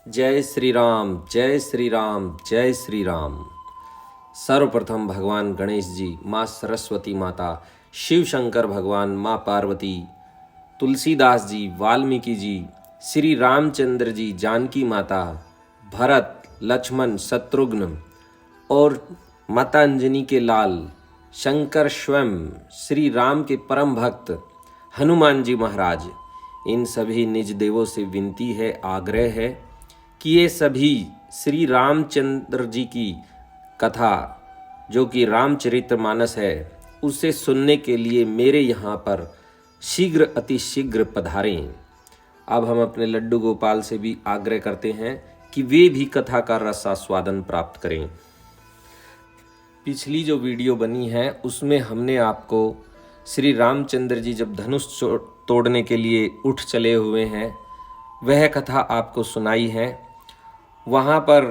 जय श्री राम, जय श्री राम, जय श्री राम। सर्वप्रथम भगवान गणेश जी, माँ सरस्वती माता, शिव शंकर भगवान, माँ पार्वती, तुलसीदास जी, वाल्मीकि जी, श्री रामचंद्र जी, जानकी माता, भरत, लक्ष्मण, शत्रुघ्न और माता अंजनी के लाल, शंकर स्वयं, श्री राम के परम भक्त हनुमान जी महाराज, इन सभी निज देवों से विनती है, आग्रह है कि ये सभी श्री रामचंद्र जी की कथा जो कि रामचरितमानस है उसे सुनने के लिए मेरे यहाँ पर शीघ्र अतिशीघ्र पधारें। अब हम अपने लड्डू गोपाल से भी आग्रह करते हैं कि वे भी कथा का रसास्वादन प्राप्त करें। पिछली जो वीडियो बनी है उसमें हमने आपको श्री रामचंद्र जी जब धनुष तोड़ने के लिए उठ चले हुए हैं वह कथा आपको सुनाई है। वहाँ पर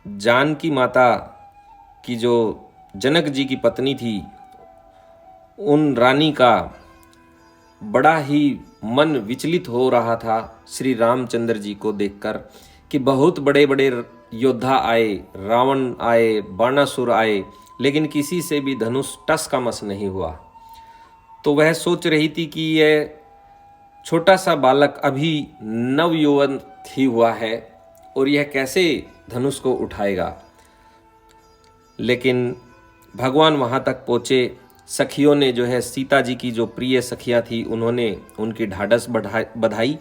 जानकी माता की जो जनक जी की पत्नी थी उन रानी का बड़ा ही मन विचलित हो रहा था श्री रामचंद्र जी को देखकर कि बहुत बड़े बड़े योद्धा आए, रावण आए, बाणासुर आए, लेकिन किसी से भी धनुष टस का मस नहीं हुआ। तो वह सोच रही थी कि यह छोटा सा बालक अभी नवयौवन ही हुआ है और यह कैसे धनुष को उठाएगा। लेकिन भगवान वहाँ तक पहुँचे। सखियों ने जो है सीता जी की जो प्रिय सखियाँ थी उन्होंने उनकी ढाढ़स बधाई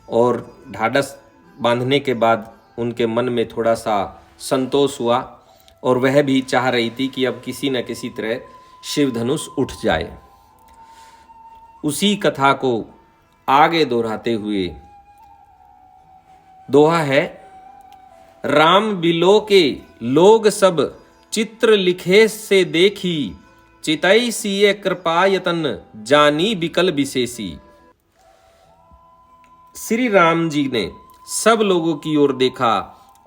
और ढाढ़स बांधने के बाद उनके मन में थोड़ा सा संतोष हुआ और वह भी चाह रही थी कि अब किसी न किसी तरह शिव धनुष उठ जाए। उसी कथा को आगे दोहराते हुए दोहा है, राम बिलो के लोग सब चित्र लिखे से देखी, चितई सिए कृपायतन जानी बिकल विशेषी। श्री राम जी ने सब लोगों की ओर देखा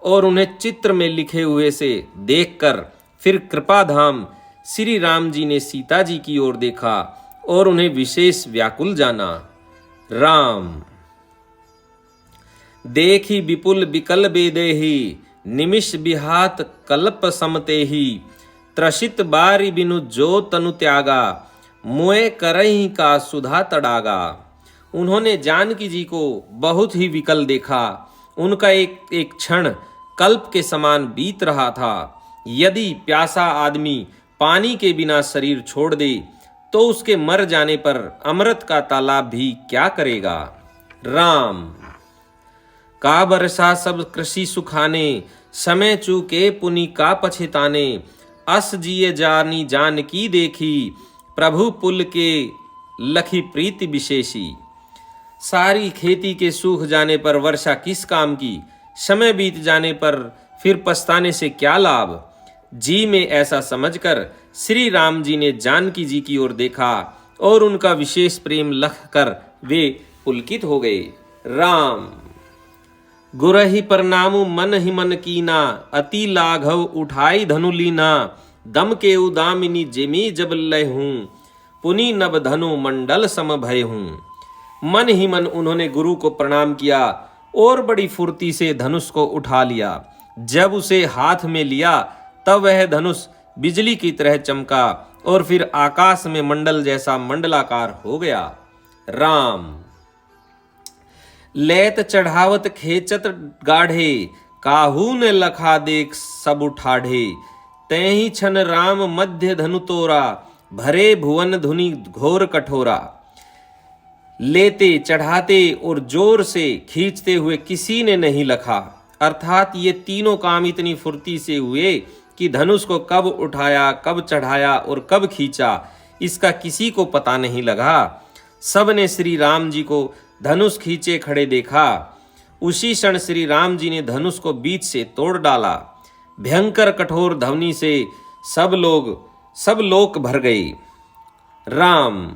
और उन्हें चित्र में लिखे हुए से देखकर फिर कृपाधाम श्री राम जी ने सीता जी की ओर देखा और उन्हें विशेष व्याकुल जाना। राम देखी विपुल विकल बेदेही, निमिष बिहात कल्प समतेही, त्रसित बारी बिनु जो तनु त्यागा, मुए करही का सुधा तड़ागा। उन्होंने जानकी जी को बहुत ही विकल देखा। उनका एक एक क्षण कल्प के समान बीत रहा था। यदि प्यासा आदमी पानी के बिना शरीर छोड़ दे तो उसके मर जाने पर अमृत का तालाब भी क्या करेगा। राम का बरसा सब कृषि सुखाने, समय चूके पुनि का पछिताने, अस जिये जानी जान की देखी, प्रभु पुल के लखी प्रीति विशेषी। सारी खेती के सूख जाने पर वर्षा किस काम की, समय बीत जाने पर फिर पछताने से क्या लाभ। जी में ऐसा समझकर श्री राम जी ने जानकी जी की ओर देखा और उनका विशेष प्रेम लख कर वे पुलकित हो गए। राम गुरहि परनामु मन ही मन कीना, अति लाघव उठाई धनुलीना, दम के उदामिनी जेमी जब लय हूँ, पुनि नभ धनु मंडल सम भय हूँ। मन ही मन उन्होंने गुरु को प्रणाम किया और बड़ी फुर्ती से धनुष को उठा लिया। जब उसे हाथ में लिया तब वह धनुष बिजली की तरह चमका और फिर आकाश में मंडल जैसा मंडलाकार हो गया। राम लेत चढ़ावत खेचत गाढ़े, काहू ने लखा देख सब उठाढ़े, तैही छन राम मध्य धनु तोरा, भरे भुवन धुनि घोर कठोरा। लेते, चढ़ाते और जोर से खींचते हुए किसी ने नहीं लखा, अर्थात ये तीनों काम इतनी फुर्ती से हुए कि धनुष को कब उठाया, कब चढ़ाया और कब खींचा इसका किसी को पता नहीं लगा। सब ने श्री राम जी को धनुष खींचे खड़े देखा। उसी क्षण श्री राम जी ने धनुष को बीच से तोड़ डाला। भयंकर कठोर ध्वनि से सब लोक भर गए। राम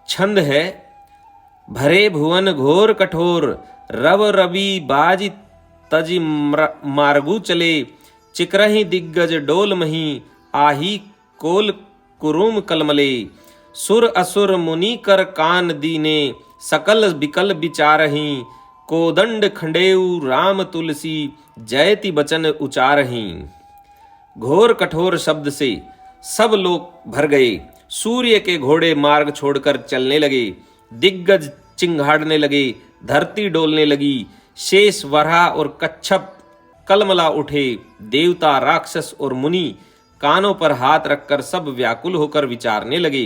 छंद है, भरे भुवन घोर कठोर, रव रवि बाजी तजि मार्गु चले, चिकरहि दिग्गज डोल मही, आही कोल कुरुम कलमले, सुर असुर मुनि कर कान दीने, सकल बिकल बिचारही, कोदंड खंडेऊ राम तुलसी जयति बचन उचारहीं। घोर कठोर शब्द से सब लोग भर गए। सूर्य के घोड़े मार्ग छोड़कर चलने लगे। दिग्गज चिंघाड़ने लगे। धरती डोलने लगी। शेष वराह और कच्छप कलमला उठे। देवता राक्षस और मुनि कानों पर हाथ रखकर सब व्याकुल होकर विचारने लगे।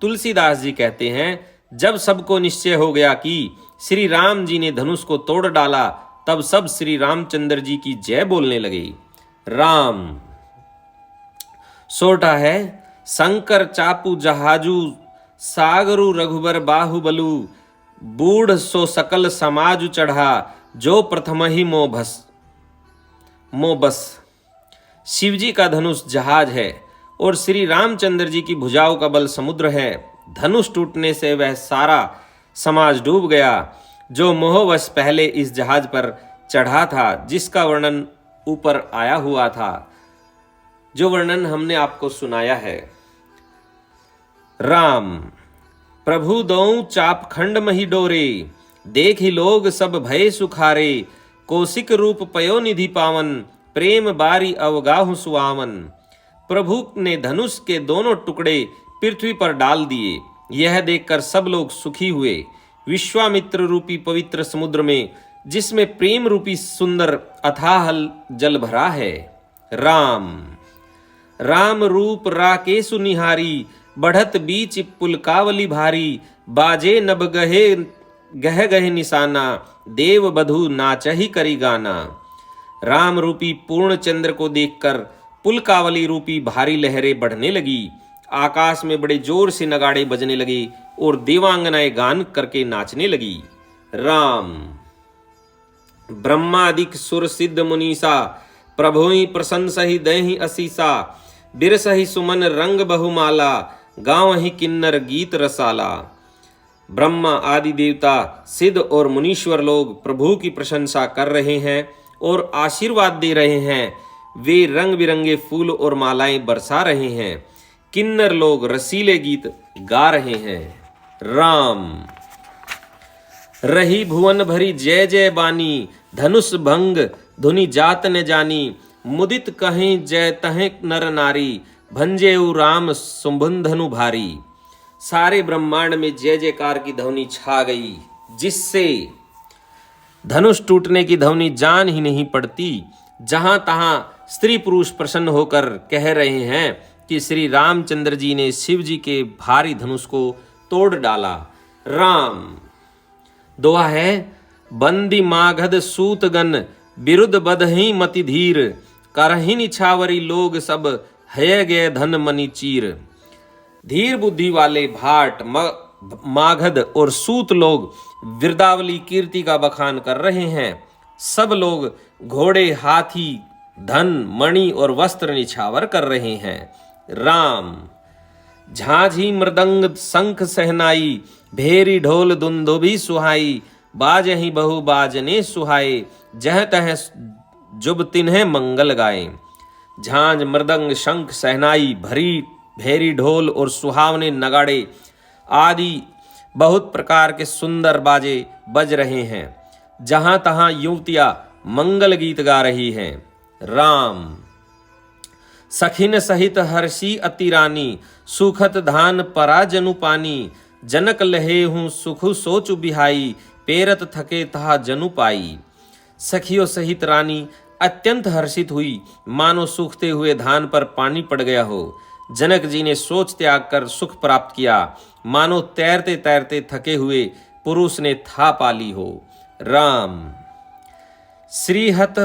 तुलसीदास जी कहते हैं, जब सबको निश्चय हो गया कि श्री राम जी ने धनुष को तोड़ डाला, तब सब श्री रामचंद्र जी की जय बोलने लगे। राम सोटा है, शंकर चापू जहाजू सागरु रघुबर बाहुबलु, बूढ़ सो सकल समाजु चढ़ा, जो प्रथम ही मोह बस। शिवजी का धनुष जहाज है और श्री रामचंद्र जी की भुजाओं का बल समुद्र है। धनुष टूटने से वह सारा समाज डूब गया जो मोहवश पहले इस जहाज पर चढ़ा था, जिसका वर्णन ऊपर आया हुआ था, जो वर्णन हमने आपको सुनाया है। राम प्रभु दो चाप खंड मही डोरे, देखी लोग सब भय सुखारे, कौशिक रूप पयो निधि पावन, प्रेम बारी अवगाहु सुआवन। प्रभु ने धनुष के दोनों टुकड़े पृथ्वी पर डाल दिए। यह देखकर सब लोग सुखी हुए। विश्वामित्र रूपी पवित्र समुद्र में, जिसमें प्रेम रूपी सुंदर अथाह जल भरा है। राम रूप राकेशु निहारी, बढ़त बीच पुलकावली भारी, बाजे नभ गह गह निशाना, देव बधु नाचही करी गाना। राम रूपी पूर्ण चंद्र को देखकर पुलकावली रूपी भारी लहरें बढ़ने लगी। आकाश में बड़े जोर से नगाड़े बजने लगे और देवांगनाएं गान करके नाचने लगी। राम ब्रह्मादिक सुर सिद्ध मुनीसा, प्रभुई प्रशंसहि दहि असीसा, बिरसहि सुमन रंग बहुमाला, गावहि किन्नर गीत रसाला। ब्रह्मा आदि देवता, सिद्ध और मुनीश्वर लोग प्रभु की प्रशंसा कर रहे हैं और आशीर्वाद दे रहे हैं। वे रंग बिरंगे फूल और मालाएं बरसा रहे हैं। किन्नर लोग रसीले गीत गा रहे हैं। राम रही भुवन भरी जय जय बानी, धनुष भंग धुनि जात न जानी, मुदित कहीं जय तहें नर नारी, भंजेऊ राम सुबंधनु भारी। सारे ब्रह्मांड में जय जयकार की ध्वनि छा गई, जिससे धनुष टूटने की ध्वनि जान ही नहीं पड़ती। जहां तहां स्त्री पुरुष प्रसन्न होकर कह रहे हैं कि श्री रामचंद्र जी ने शिव जी के भारी धनुष को तोड़ डाला। राम दोहा है, बंदी मागध सूतगन, बिरुद बदही मति धीर, करही निछावरी लोग सब, है गए धन मनि चीर। धीर बुद्धि वाले भाट मागध और सूत लोग विरदावली कीर्ति का बखान कर रहे हैं। सब लोग घोड़े हाथी धन मणि और वस्त्र निछावर कर रहे हैं। राम झांझी मृदंग शंख सहनाई, भेरी ढोल दुंदुभी सुहाई, बाजहि बहु बाजने सुहाए, जह तह जुब तिन्हे मंगल गाए। झांझ मृदंग शंख सहनाई भेरी ढोल और सुहावने नगाड़े आदि बहुत प्रकार के सुंदर बाजे बज रहे हैं। जहां तहां युवतियां मंगल गीत गा रही हैं। राम सखिन सहित हर्षी अति रानी, सुखत धान परा जनु पानी, जनक लहे हूँ सुखु सोचु बिहाई, पेरत थके तहा जनु पाई। सखियों सहित रानी अत्यंत हर्षित हुई, मानो सूखते हुए धान पर पानी पड़ गया हो। जनक जी ने सोच त्याग कर सुख प्राप्त किया, मानो तैरते तैरते थके हुए पुरुष ने था पाली हो। राम श्रीहत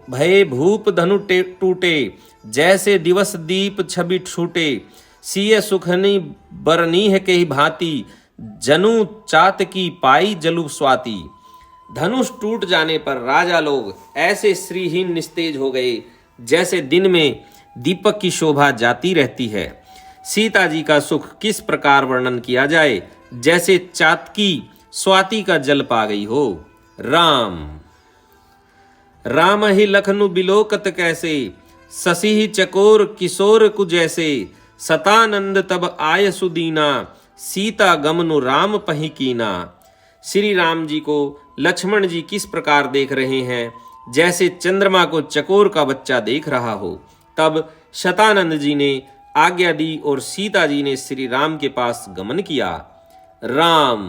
भय भूप धनु टूटे, जैसे दिवस दीप छवि छूटे, सिय सुखनी बरनी है के भांति, जनु चात की पाई जलु स्वाति। धनुष टूट जाने पर राजा लोग ऐसे श्रीहीन निस्तेज हो गए, जैसे दिन में दीपक की शोभा जाती रहती है। सीता जी का सुख किस प्रकार वर्णन किया जाए, जैसे चातकी स्वाति का जल पा गई हो। राम ही लखनु बिलोकत कैसे, शशि ही चकोर किशोर कु जैसे, सतानंद तब आय सुदीना, सीता गमनु राम पही कीना। श्री राम जी को लक्ष्मण जी किस प्रकार देख रहे हैं, जैसे चंद्रमा को चकोर का बच्चा देख रहा हो। तब शतानंद जी ने आज्ञा दी और सीता जी ने श्री राम के पास गमन किया। राम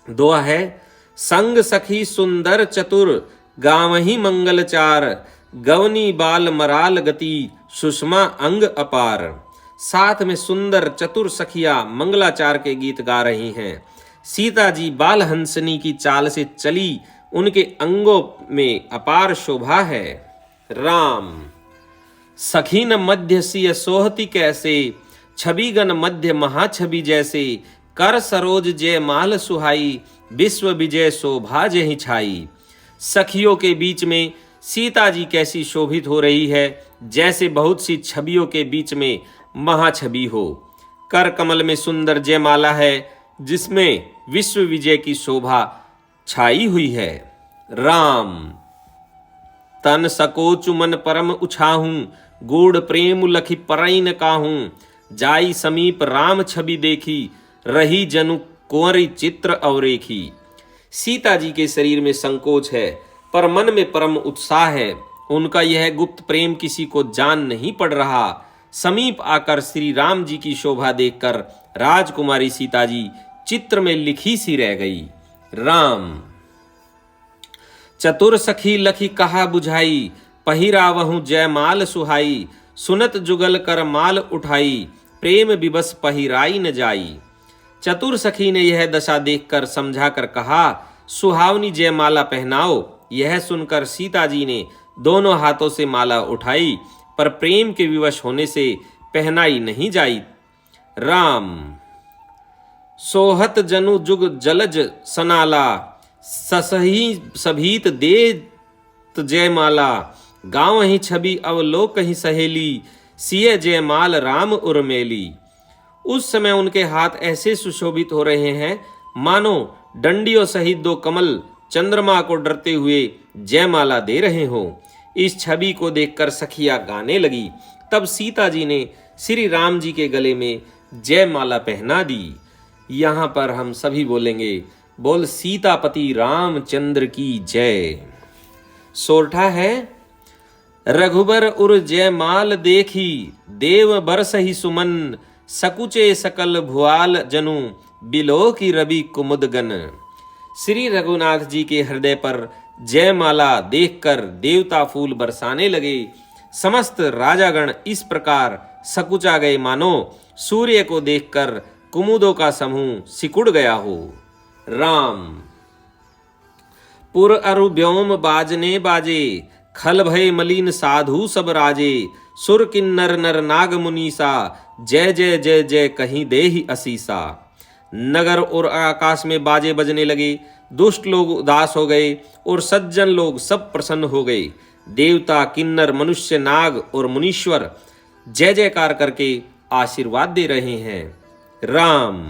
दुआ है, संग सखी सुंदर चतुर गावही मंगलचार, गवनी बाल मराल गति सुषमा अंग अपार। साथ में सुंदर चतुर सखिया मंगलाचार के गीत गा रही हैं। सीता जी बाल हंसनी की चाल से चली, उनके अंगों में अपार शोभा है। राम सखी न मध्य सिय सोहती कैसे, छवि गन मध्य महाछवि जैसे, कर सरोज जय माल सुहाई, विश्व विजय शोभा जहि छाई। सखियों के बीच में सीता जी कैसी शोभित हो रही है, जैसे बहुत सी छवियों के बीच में महाछवि हो। कर कमल में सुंदर जयमाला है, जिसमें विश्व विजय की शोभा छाई हुई है। राम तन सकोचु मन परम उछाहूं, गूढ़ प्रेम लखी परैन काहूं, जाई समीप राम छवि देखी, रही जनु कुंवरी चित्र अवरेखी। सीता जी के शरीर में संकोच है, पर मन में परम उत्साह है। उनका यह गुप्त प्रेम किसी को जान नहीं पड़ रहा। समीप आकर श्री राम जी की शोभा देखकर राजकुमारी सीता जी चित्र में लिखी सी रह गई। राम चतुर सखी लखी कहा बुझाई, पहिरावहु जयमाल सुहाई, सुनत जुगल कर माल उठाई, प्रेम विवश पहिराई न जाई। चतुर सखी ने यह दशा देखकर समझाकर कहा, सुहावनी जयमाला पहनाओ। यह सुनकर सीता जी ने दोनों हाथों से माला उठाई, पर प्रेम के विवश होने से पहनाई नहीं जाई। राम सोहत जनु जुग जलज सनाला, ससही सभीत देत जयमाला, गाँव ही छवि अवलोक ही सहेली, सिय जयमाल राम उर्मेली। उस समय उनके हाथ ऐसे सुशोभित हो रहे हैं, मानो डंडियों सहित दो कमल चंद्रमा को डरते हुए जयमाला दे रहे हो। इस छवि को देखकर सखिया गाने लगी। तब सीता जी ने श्री राम जी के गले में जयमाला पहना दी। यहाँ पर हम सभी बोलेंगे, बोल सीतापति रामचंद्र की जय। सोरठा है, रघुबर उर जयमाल देखी, देव बरसहि सुमन, सकुचे सकल भुआल जनु, बिलो की रवि कुमुदगन। श्री रघुनाथ जी के हृदय पर जयमाला देखकर देवता फूल बरसाने लगे। समस्त राजागण इस प्रकार सकुचा गए, मानो सूर्य को देखकर कुमुदों का समूह सिकुड़ गया हो। राम पुर अरु व्योम बाजने बाजे, खल भय मलिन साधु सब राजे, सुर किन्नर नर नाग मुनीसा, जय जय जय जय कहीं देहि असीसा। नगर और आकाश में बाजे बजने लगे। दुष्ट लोग उदास हो गए और सज्जन लोग सब प्रसन्न हो गए। देवता किन्नर मनुष्य नाग और मुनीश्वर जय जयकार करके आशीर्वाद दे रहे हैं। राम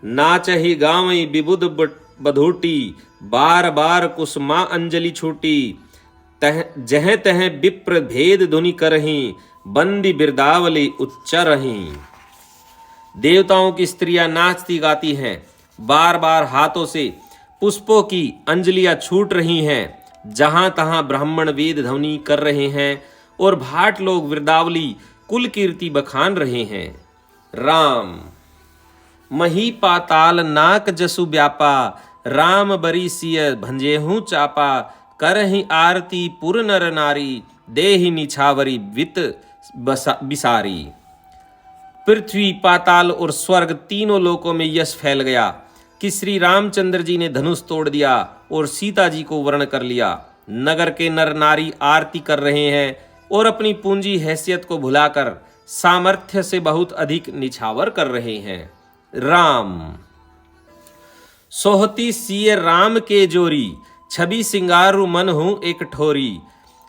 नाचहि गावई विबुध बधूटी, बार बार कुसुमा अंजलि छूटी, जह तह विप्र भेद धुनि करहीं, बंदी बिरदावली उच्चरहीं। देवताओं की स्त्रियां नाचती गाती हैं, बार बार हाथों से पुष्पों की अंजलियां छूट रही हैं। जहां तहां ब्राह्मण वेद ध्वनि कर रहे हैं और भाट लोग वृंदावली कुल कीर्ति बखान रहे हैं। राम मही पाताल नाक जसु व्यापा, राम बरी सिय भंजेहू चापा, करहि आरती पुर नर नारी, देहि निछावरी वित बिसारी। पृथ्वी पाताल और स्वर्ग तीनों लोकों में यश फैल गया कि श्री रामचंद्र जी ने धनुष तोड़ दिया और सीता जी को वर्ण कर लिया। नगर के नर नारी आरती कर रहे हैं और अपनी पूंजी हैसियत को भुलाकर सामर्थ्य से बहुत अधिक निछावर कर रहे हैं। राम सोहती सिय राम के जोरी, छवि सिंगारु मन हूं एक ठोरी,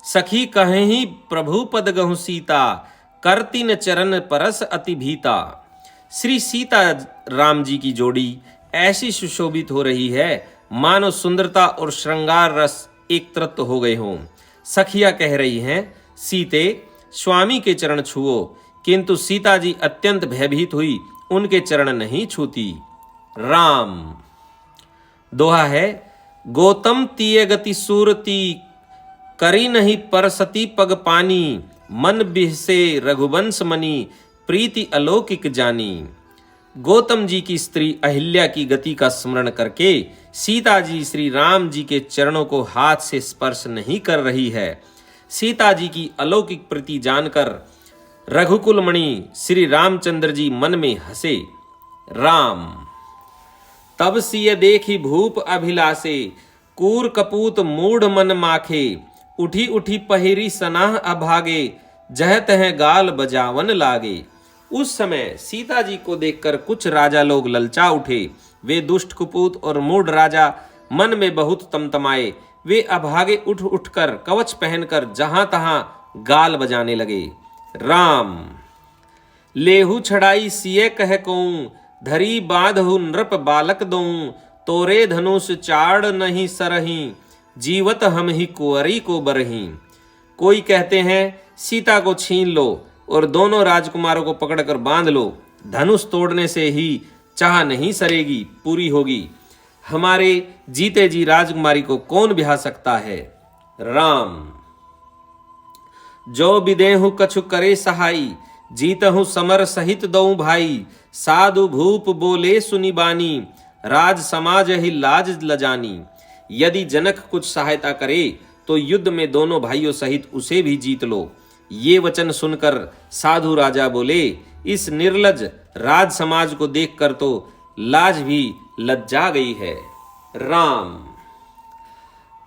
सखी कहीं प्रभु पद गहु सीता, करती न चरण परस अति भीता। श्री सीता राम जी की जोड़ी ऐसी सुशोभित हो रही है, मानो सुंदरता और श्रृंगार रस एक तृप्त हो गए हों। सखिया कह रही हैं, सीते स्वामी के चरण छुओ, किंतु सीता जी अत्यंत भयभीत हुई, उनके चरण नहीं छूती। राम दोहा है, गौतम तीय गति सूरती, करी नहीं परसती पग पानी, मन बिहसे रघुवंश मनी, प्रीति अलौकिक जानी। गौतम जी की स्त्री अहिल्या की गति का स्मरण करके सीता जी श्री राम जी के चरणों को हाथ से स्पर्श नहीं कर रही है। सीता जी की अलौकिक प्रीति जानकर रघुकुल मणि श्री रामचंद्र जी मन में हंसे। राम तब सिय देखी भूप अभिलाषे, कूर कपूत मूढ़ मन माखे, उठी उठी पहिरी सनाह अभागे, जहत है गाल बजावन लागे। उस समय सीता जी को देखकर कुछ राजा लोग ललचा उठे। वे दुष्ट कुपूत और मूढ़ राजा मन में बहुत तमतमाए। वे अभागे उठ उठकर कवच पहनकर जहां तहां गाल बजाने लगे। राम लेहु छड़ाई सिय कह कहूं, धरी बांधहु नृप बालक दूं, तोरे धनुष चाड़ नहीं सरही, जीवत हम ही कुंवरी को बरही। कोई कहते हैं सीता को छीन लो और दोनों राजकुमारों को पकड़कर बांध लो, धनुष तोड़ने से ही चाह नहीं सरेगी, पूरी होगी। हमारे जीते जी राजकुमारी को कौन ब्याह सकता है। राम जो विदेहु कछु करे सहाई, जीतहु समर सहित दऊ भाई, साधु भूप बोले सुनी बानी, राज समाज ही लाज लजानी। यदि जनक कुछ सहायता करे तो युद्ध में दोनों भाइयों सहित उसे भी जीत लो। ये वचन सुनकर साधु राजा बोले, इस निर्लज राज समाज को देखकर तो लाज भी लज्जा गई है। राम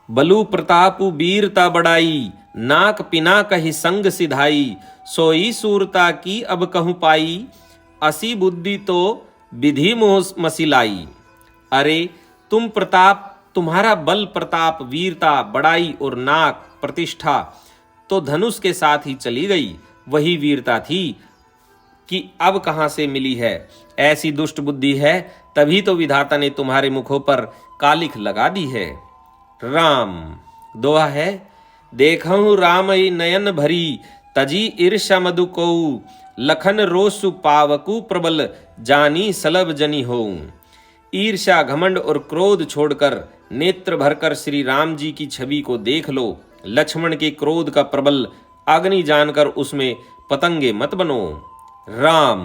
बलु प्रतापु वीरता बड़ाई, नाक पिना कही संग सिधाई, सोई सूरता की अब कहूं पाई, असी बुद्धि तो विधि मोह मसिलाई। अरे तुम प्रताप, तुम्हारा बल प्रताप, वीरता, बड़ाई और नाक प्रतिष्ठा तो धनुष के साथ ही चली गई। वही वीरता थी कि अब कहां से मिली है। ऐसी दुष्ट बुद्धि है, तभी तो विधाता ने तुम्हारे मुखों पर कालिख लगा दी है। राम दोहा है, देखहु रामई नयन भरी, तजी ईर्ष्या मधु कोउ, लखन रोसु पावकु प्रबल, जानी सलभ जनी होऊं। ईर्ष्या, घमंड और क्रोध छोड़कर नेत्र भरकर श्री राम जी की छवि को देख लो। लक्ष्मण के क्रोध का प्रबल अग्नि जानकर उसमें पतंगे मत बनो। राम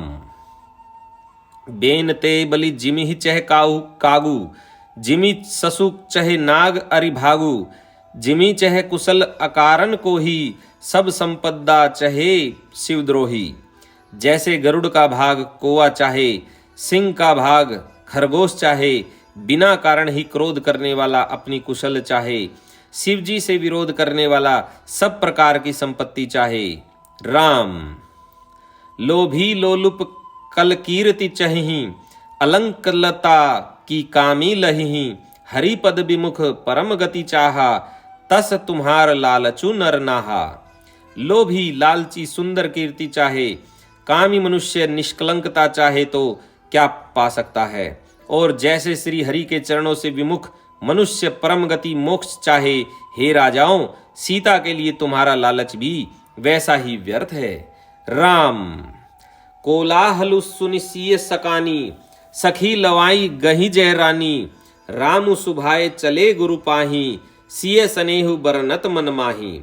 बेनते बलि जिमि चह कागू, जिमि ससु चहे नाग अरि भागु, जिमि चह कुशल अकारण को ही, सब संपदा चहे शिवद्रोही। जैसे गरुड़ का भाग कोआ चाहे, सिंह का भाग खरगोश चाहे, बिना कारण ही क्रोध करने वाला अपनी कुशल चाहे, शिव जी से विरोध करने वाला सब प्रकार की संपत्ति चाहे। राम लोभी लोलुप कल कीर्ति चहिहि, अलंकलता की कामी लहिहि, हरिपद विमुख परम गति चाहा, तस तुम्हार लालचु नर नाहा। लोभी लालची सुंदर कीर्ति चाहे, कामी मनुष्य निष्कलंकता चाहे तो क्या पा सकता है। और जैसे श्री हरि के चरणों से विमुख मनुष्य परम गति मोक्ष चाहे, हे राजाओं, सीता के लिए तुम्हारा लालच भी वैसा ही व्यर्थ है। राम कोलाहलु सुनिसिय सकानी, सखी लवाई गही जय रानी, रामु सुभाए चले गुरु पाही, सिय सनेहु बरनत मन माही।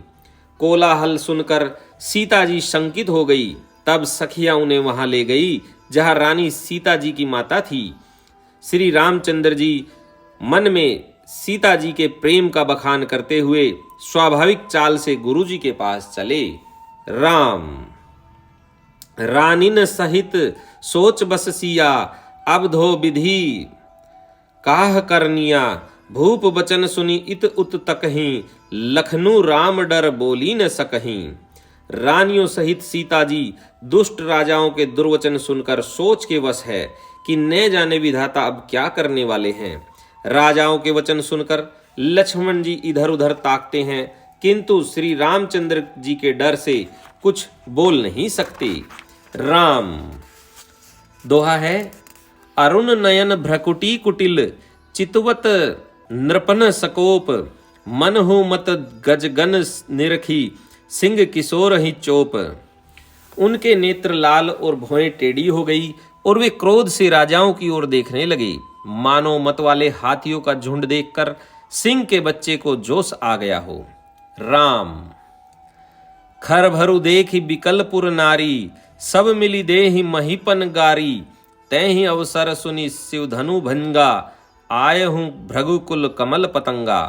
कोलाहल सुनकर सीता जी शंकित हो गई। तब सखियां उन्हें वहां ले गई जहां रानी सीता जी की माता थी। श्री रामचंद्र जी मन में सीता जी के प्रेम का बखान करते हुए स्वाभाविक चाल से गुरु जी के पास चले। राम रानिन सहित सोच बस सिया, अब धो विधि काह करनिया, भूप बचन सुनी इत उत तकहीं, लखनऊ राम डर बोली न सकहीं। रानियों सहित सीता जी दुष्ट राजाओं के दुर्वचन सुनकर सोच के वश है कि न जाने विधाता अब क्या करने वाले हैं। राजाओं के वचन सुनकर लक्ष्मण जी इधर उधर ताकते हैं, किंतु श्री रामचंद्र जी के डर से कुछ बोल नहीं सकते। राम दोहा है, अरुण नयन भ्रकुटी कुटिल, चितवत नृपन सकोप, मन हो मत गजगन निरखी, सिंह किशोर ही चोप। उनके नेत्र लाल और भौएं टेढ़ी हो गई और वे क्रोध से राजाओं की ओर देखने लगे। मानो मत वाले हाथियों का झुंड देखकर सिंह के बच्चे को जोश आ गया हो। राम। खर भरु देखी बिकलपुर नारी, सब मिली देहि महीपन गारी। तैहि अवसर सुनी शिवधनु भंगा, आए हूं भृगुकुल कमल पतंगा।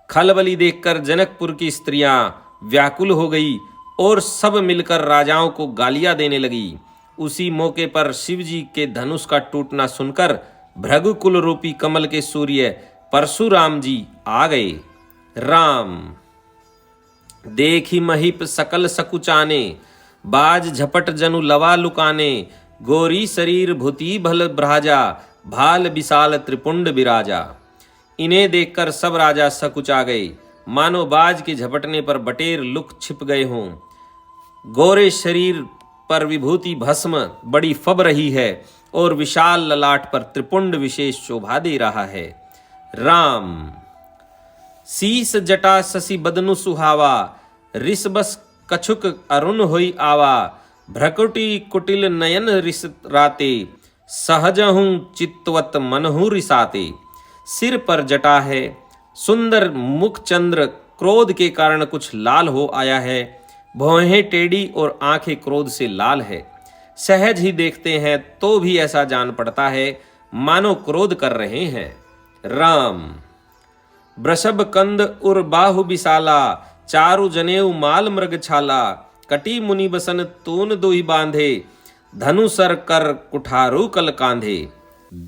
खलबली देखकर जनकपुर की स्त्रियां व्याकुल हो गई और सब मिलकर राजाओं को गालियां देने लगी। उसी मौके पर शिवजी के धनुष का टूटना सुनकर भृगुकुल रूपी कमल के सूर्य परशुराम जी आ गए। राम। देखी महीप सकल सकुचाने, बाज झपट जनु लवा लुकाने। गोरी शरीर भूति भल भ्राजा, भाल विशाल त्रिपुंड विराजा। इन्हें देखकर सब राजा सकुचा गए, मानो बाज के झपटने पर बटेर लुक छिप गए हों। गोरे शरीर पर विभूति भस्म बड़ी फब रही है और विशाल ललाट पर त्रिपुंड विशेष शोभा दे रहा है। राम। शीस जटा शशि बदनु सुहावा, ऋषबस कछुक अरुण होई आवा। भ्रकुटी कुटिल नयन रिस राते, सहजहूं चित्तवत मनहु रिसाते। सिर पर जटा है, सुंदर मुख चंद्र क्रोध के कारण कुछ लाल हो आया है। भौहें टेढ़ी और आंखें क्रोध से लाल है। सहज ही देखते हैं तो भी ऐसा जान पड़ता है मानो क्रोध कर रहे हैं। राम। वृषभ कंद उर बाहु विशाला, चारु जनेऊ माल मृग छाला। कटी मुनि बसन तून दोहि बांधे, धनु सर कर कुठारू कल कांधे।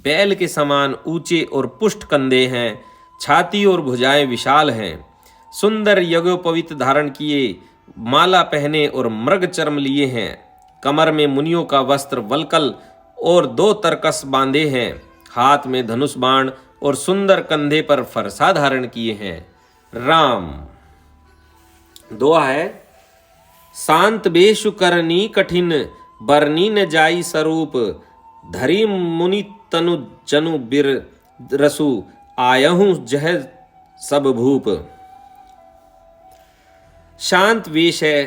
बैल के समान ऊंचे और पुष्ट कंधे हैं, छाती और भुजाएं विशाल हैं। सुंदर यज्ञोपवीत धारण किए, माला पहने और मृग चर्म लिए हैं। कमर में मुनियों का वस्त्र वलकल और 2 तरकस बांधे हैं। हाथ में धनुष बाण और सुंदर कंधे पर फरसा धारण किए हैं। राम। दोहा है। शांत बेशु करनी कठिन, बरनी न जाई स्वरूप। धरी मुनि तनु जनु बिर रसु, आयहूं जह सब भूप। शांत वेश है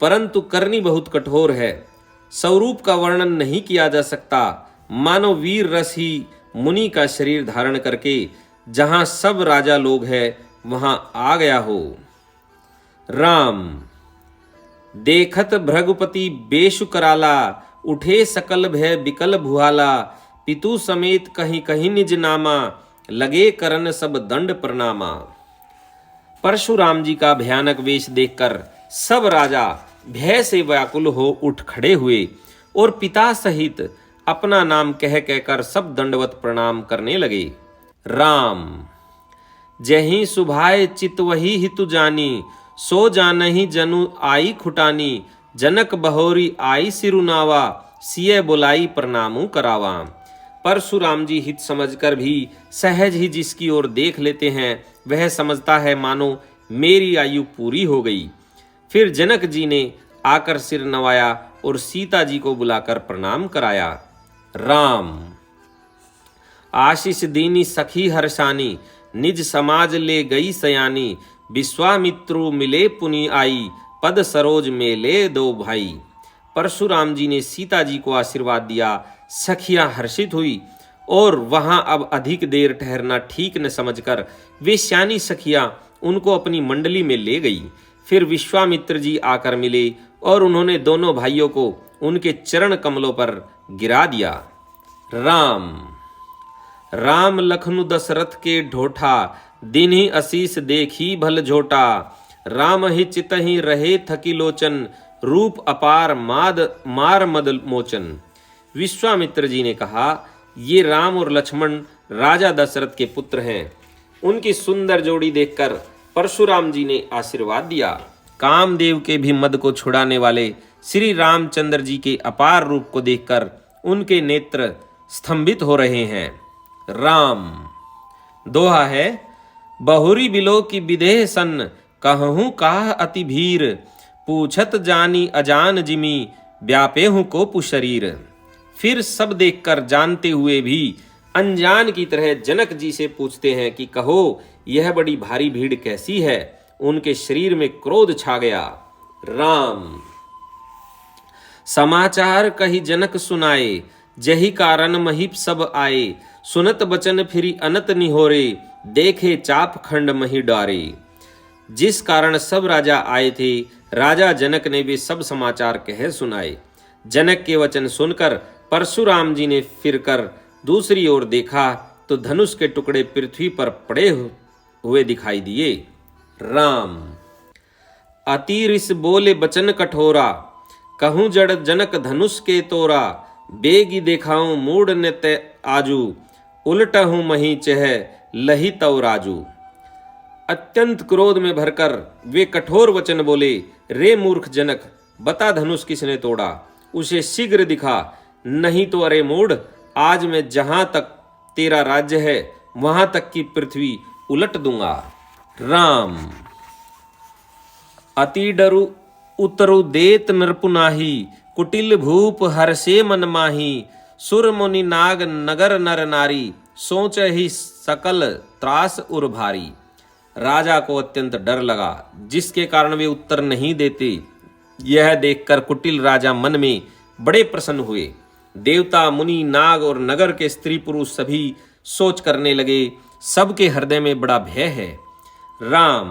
परंतु करनी बहुत कठोर है। स्वरूप का वर्णन नहीं किया जा सकता। मानो वीर रस ही मुनि का शरीर धारण करके जहां सब राजा लोग हैं वहां आ गया हो। राम। देखत भृगुपति बेशु कराला, उठे सकल भय बिकल भुआला। पितु समेत कहीं कहीं निज नामा, लगे करन सब दंड प्रणामा। परशुराम जी का भयानक वेश देखकर सब राजा भय से व्याकुल हो उठ खड़े हुए और पिता सहित अपना नाम कह कहकर सब दंडवत प्रणाम करने लगे। राम। जहीं सुभाए चित वही हितु जानी, सो जानहि जनु आई खुटानी। जनक बहोरी आई सिरुनावा, सिय बुलाई प्रणामु करावा। परशुराम जी हित समझकर भी सहज ही जिसकी ओर देख लेते हैं वह समझता है मानो मेरी आयु पूरी हो गई। फिर जनक जी ने आकर सिर नवाया और सीता जी को बुलाकर प्रणाम कराया। राम। आशीष दीनी सखी हर्षानी, निज समाज ले गई सयानी। विश्वामित्रु मिले पुनि आई, पद सरोज में ले दो भाई। परशुराम जी ने सीता जी को आशीर्वाद दिया। सखियां हर्षित हुई और वहां अब अधिक देर ठहरना ठीक न समझकर वे श्यानी सखियां उनको अपनी मंडली में ले गई। फिर विश्वामित्र जी आकर मिले और उन्होंने दोनों भाइयों को उनके चरण कमलों पर गिरा दिया। राम। राम लखनु दशरथ के ढोठा, दिन ही असीस देखी भल झोटा। राम ही चित ही रहे थकी लोचन, रूप अपार मार मद मोचन। विश्वामित्र जी ने कहा, ये राम और लक्ष्मण राजा दशरथ के पुत्र हैं। उनकी सुंदर जोड़ी देखकर परशुराम जी ने आशीर्वाद दिया। कामदेव के भी मद को छुड़ाने वाले श्री रामचंद्र जी के अपार रूप को देखकर उनके नेत्र स्तंभित हो रहे हैं। राम। दोहा है। बहुरी बिलो की विदेह सन, कहूँ काह अति भीर। पूछत जानी अजान जिमी, व्यापे हूँ कोपु शरीर। फिर सब देखकर जानते हुए भी अनजान की तरह जनक जी से पूछते हैं कि कहो यह बड़ी भारी भीड़ कैसी है। उनके शरीर में क्रोध छा गया। राम। समाचार कही जनक सुनाए, जही कारण महीप सब आए। सुनत बचन फिरी अनत निहोरे, देखे चाप खंड मही डारे। जिस कारण सब राजा आए थे, राजा जनक ने भी सब समाचार कह सुनाए। जनक के वचन सुनकर परशुराम जी ने फिरकर दूसरी ओर देखा तो धनुष के टुकड़े पृथ्वी पर पड़े हुए दिखाई दिए। राम अति रिस बोले बचन कठोरा, कहूं जड़ जनक धनुष के तोरा। बेगी देखाऊं मूड ने ते आजू, उलटहूं मही चह लही तव राजू। अत्यंत क्रोध में भरकर वे कठोर वचन बोले, रे मूर्ख जनक, बता धनुष किसने तोड़ा, उसे शीघ्र दिखा, नहीं तो अरे मूढ़, आज मैं जहां तक तेरा राज्य है वहां तक की पृथ्वी उलट दूंगा। राम अति डरु उतरु देत नरपुनाही, कुटिल भूप हर्षे मन माही। सुर मुनि नाग नगर नर नारी, सोच ही सकल त्रास उर भारी। राजा को अत्यंत डर लगा, जिसके कारण वे उत्तर नहीं देते। यह देखकर कुटिल राजा मन में बड़े प्रसन्न हुए। देवता मुनि नाग और नगर के स्त्री पुरुष सभी सोच करने लगे, सबके हृदय में बड़ा भय है। राम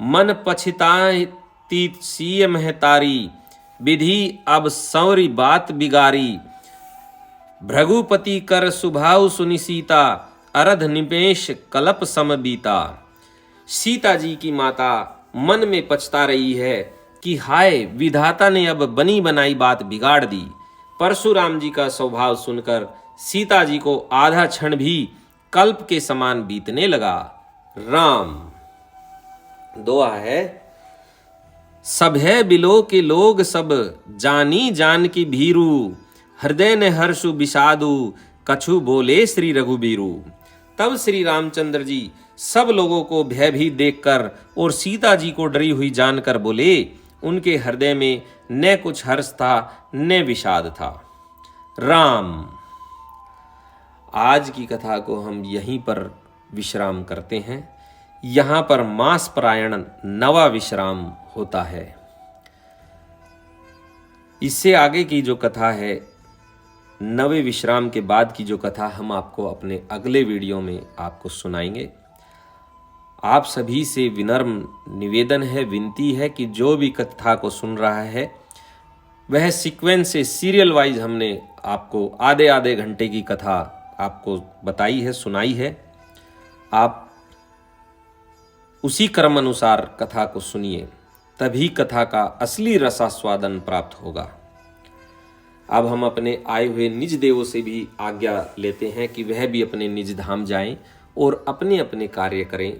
मन पछिताती सीय महतारी, विधि अब सौरी बात बिगारी। भृगुपति कर सुभाव सुनि सीता, अरध निमेष कलप सम बीता। सीता जी की माता मन में पछता रही है कि हाय, विधाता ने अब बनी बनाई बात बिगाड़ दी। परशुराम जी का स्वभाव सुनकर सीता जी को आधा क्षण भी कल्प के समान बीतने लगा। राम दुआ है, सब है बिलो के लोग सब, जानी जान की भीरू। हृदय ने हर्षु विषादु, कछु बोले श्री रघुबीरू। तब श्री रामचंद्र जी सब लोगों को भयभीत देखकर और सीता जी को डरी हुई जानकर बोले। उनके हृदय में न कुछ हर्ष था न विषाद था। राम आज की कथा को हम यहीं पर विश्राम करते हैं। यहाँ पर मास परायण नवा विश्राम होता है। इससे आगे की जो कथा है, नवे विश्राम के बाद की जो कथा, हम आपको अपने अगले वीडियो में आपको सुनाएंगे। आप सभी से विनम्र निवेदन है, विनती है कि जो भी कथा को सुन रहा है वह सीक्वेंस से सीरियल वाइज हमने आपको आधे आधे घंटे की कथा आपको बताई है, सुनाई है। आप उसी क्रम अनुसार कथा को सुनिए, तभी कथा का असली रसास्वादन प्राप्त होगा। अब हम अपने आए हुए निज देवों से भी आज्ञा लेते हैं कि वह भी अपने निज धाम जाएं और अपने अपने कार्य करें।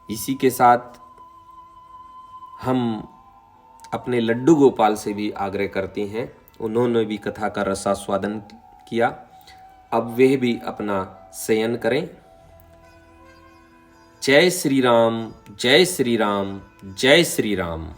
इसी के साथ हम अपने लड्डू गोपाल से भी आग्रह करते हैं, उन्होंने भी कथा का रसास्वादन किया, अब वे भी अपना शयन करें। जय श्री राम, जय श्री राम, जय श्री राम।